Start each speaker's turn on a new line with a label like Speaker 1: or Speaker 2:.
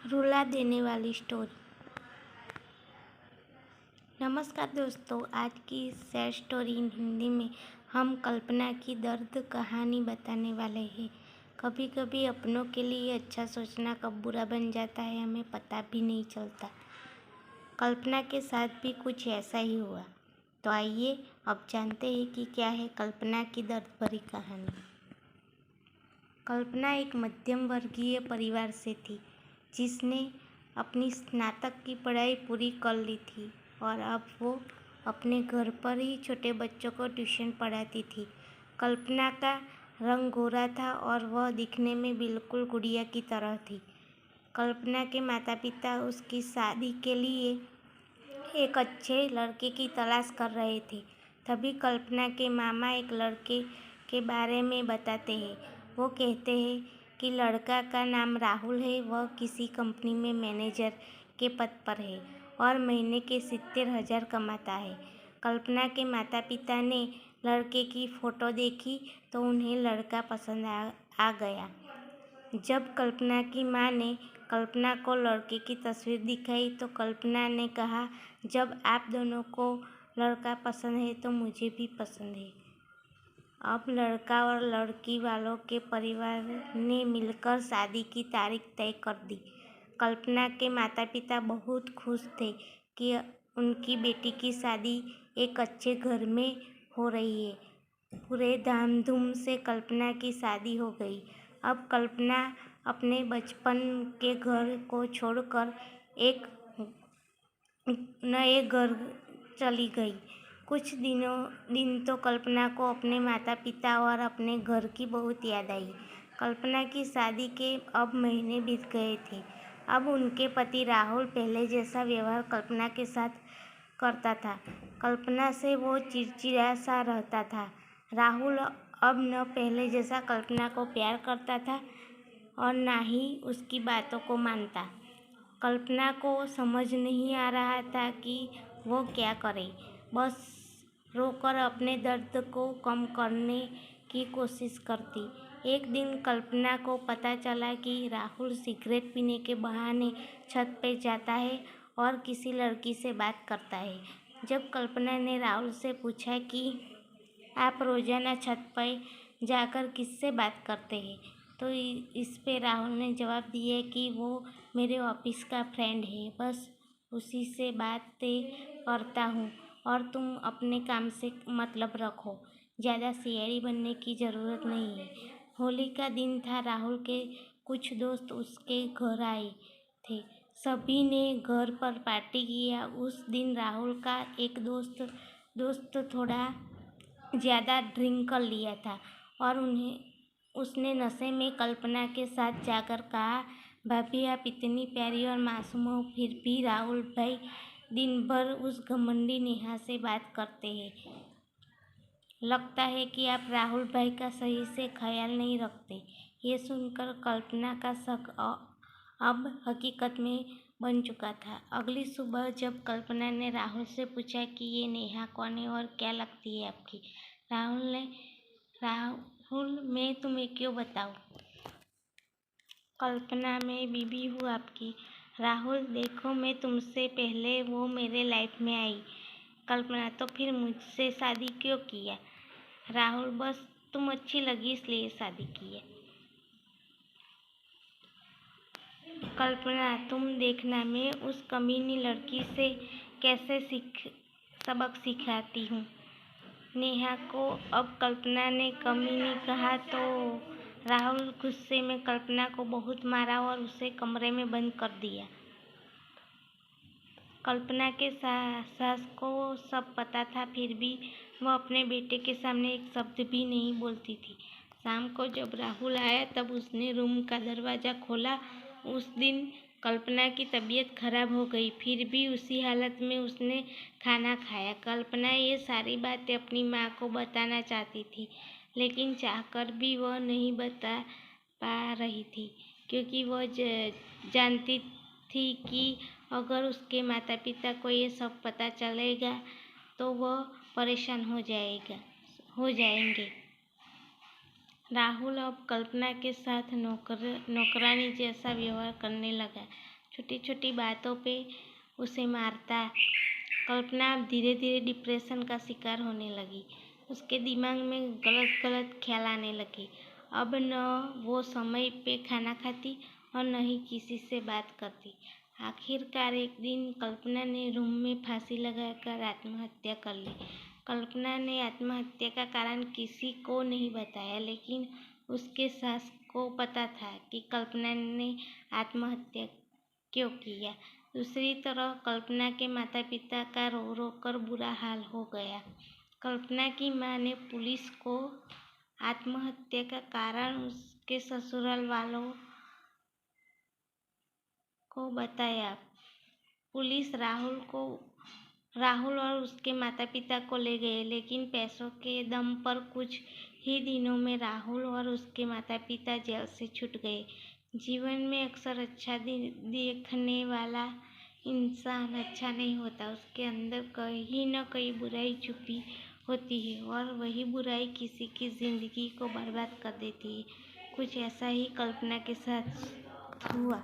Speaker 1: रुला देने वाली स्टोरी। नमस्कार दोस्तों, आज की सैड स्टोरी इन हिंदी में हम कल्पना की दर्द कहानी बताने वाले हैं। कभी कभी अपनों के लिए अच्छा सोचना कब बुरा बन जाता है हमें पता भी नहीं चलता। कल्पना के साथ भी कुछ ऐसा ही हुआ। तो आइए अब जानते हैं कि क्या है कल्पना की दर्द भरी कहानी। कल्पना एक मध्यम वर्गीय परिवार से थी जिसने अपनी स्नातक की पढ़ाई पूरी कर ली थी और अब वो अपने घर पर ही छोटे बच्चों को ट्यूशन पढ़ाती थी। कल्पना का रंग गोरा था और वह दिखने में बिल्कुल गुड़िया की तरह थी। कल्पना के माता पिता उसकी शादी के लिए एक अच्छे लड़के की तलाश कर रहे थे। तभी कल्पना के मामा एक लड़के के बारे में बताते हैं। वो कहते हैं कि लड़का का नाम राहुल है, वह किसी कंपनी में मैनेजर के पद पर है और महीने के 70,000 कमाता है। कल्पना के माता पिता ने लड़के की फ़ोटो देखी तो उन्हें लड़का पसंद आ गया। जब कल्पना की माँ ने कल्पना को लड़के की तस्वीर दिखाई तो कल्पना ने कहा, जब आप दोनों को लड़का पसंद है तो मुझे भी पसंद है। अब लड़का और लड़की वालों के परिवार ने मिलकर शादी की तारीख तय कर दी। कल्पना के माता पिता बहुत खुश थे कि उनकी बेटी की शादी एक अच्छे घर में हो रही है। पूरे धामधूम से कल्पना की शादी हो गई। अब कल्पना अपने बचपन के घर को छोड़कर एक नए घर चली गई। कुछ दिन तो कल्पना को अपने माता पिता और अपने घर की बहुत याद आई। कल्पना की शादी के अब महीने बीत गए थे। अब उनके पति राहुल पहले जैसा व्यवहार कल्पना के साथ करता था। कल्पना से वो चिड़चिड़ा सा रहता था। राहुल अब न पहले जैसा कल्पना को प्यार करता था और ना ही उसकी बातों को मानता। कल्पना को समझ नहीं आ रहा था कि वो क्या करे। बस रोकर अपने दर्द को कम करने की कोशिश करती। एक दिन कल्पना को पता चला कि राहुल सिगरेट पीने के बहाने छत पे जाता है और किसी लड़की से बात करता है। जब कल्पना ने राहुल से पूछा कि आप रोजाना छत पर जाकर किससे बात करते हैं, तो इस पे राहुल ने जवाब दिया कि वो मेरे ऑफिस का फ्रेंड है, बस उसी से बातें करता हूँ और तुम अपने काम से मतलब रखो, ज़्यादा सीआईडी बनने की ज़रूरत नहीं है। होली का दिन था। राहुल के कुछ दोस्त उसके घर आए थे। सभी ने घर पर पार्टी किया। उस दिन राहुल का एक दोस्त थोड़ा ज़्यादा ड्रिंक कर लिया था और उसने नशे में कल्पना के साथ जाकर कहा, भाभी आप इतनी प्यारी और मासूम हो, फिर भी राहुल भाई दिन भर उस घमंडी नेहा से बात करते हैं। लगता है कि आप राहुल भाई का सही से ख्याल नहीं रखते। ये सुनकर कल्पना का शक अब हकीकत में बन चुका था। अगली सुबह जब कल्पना ने राहुल से पूछा कि ये नेहा कौन है और क्या लगती है आपकी, राहुल मैं तुम्हें क्यों बताऊं? कल्पना मैं बीबी हूँ आपकी। राहुल देखो, मैं तुमसे पहले वो मेरे लाइफ में आई। कल्पना तो फिर मुझसे शादी क्यों किया? राहुल बस तुम अच्छी लगी इसलिए शादी की है। कल्पना तुम देखना मैं उस कमीनी लड़की से कैसे सबक सिखाती हूँ। नेहा को अब कल्पना ने कमीनी कहा तो राहुल गुस्से में कल्पना को बहुत मारा और उसे कमरे में बंद कर दिया। कल्पना के सास को सब पता था, फिर भी वह अपने बेटे के सामने एक शब्द भी नहीं बोलती थी। शाम को जब राहुल आया तब उसने रूम का दरवाज़ा खोला। उस दिन कल्पना की तबीयत खराब हो गई, फिर भी उसी हालत में उसने खाना खाया। कल्पना ये सारी बातें अपनी माँ को बताना चाहती थी, लेकिन चाहकर भी वह नहीं बता पा रही थी, क्योंकि वह जानती थी कि अगर उसके माता पिता को ये सब पता चलेगा तो वह परेशान हो जाएंगे। राहुल अब कल्पना के साथ नौकरानी जैसा व्यवहार करने लगा। छोटी छोटी बातों पे उसे मारता। कल्पना अब धीरे धीरे डिप्रेशन का शिकार होने लगी। उसके दिमाग में गलत गलत ख्याल आने लगे। अब न वो समय पे खाना खाती और न ही किसी से बात करती। आखिरकार एक दिन कल्पना ने रूम में फांसी लगाकर आत्महत्या कर ली। कल्पना ने आत्महत्या का कारण किसी को नहीं बताया, लेकिन उसके सास को पता था कि कल्पना ने आत्महत्या क्यों किया। दूसरी तरफ कल्पना के माता पिता का रो रो कर बुरा हाल हो गया। कल्पना की माँ ने पुलिस को आत्महत्या का कारण उसके ससुराल वालों को बताया। पुलिस राहुल और उसके माता पिता को ले गए, लेकिन पैसों के दम पर कुछ ही दिनों में राहुल और उसके माता पिता जेल से छूट गए। जीवन में अक्सर अच्छा देखने वाला इंसान अच्छा नहीं होता। उसके अंदर कहीं न कहीं बुराई छुपी होती है और वही बुराई किसी की जिंदगी को बर्बाद कर देती है। कुछ ऐसा ही कल्पना के साथ हुआ।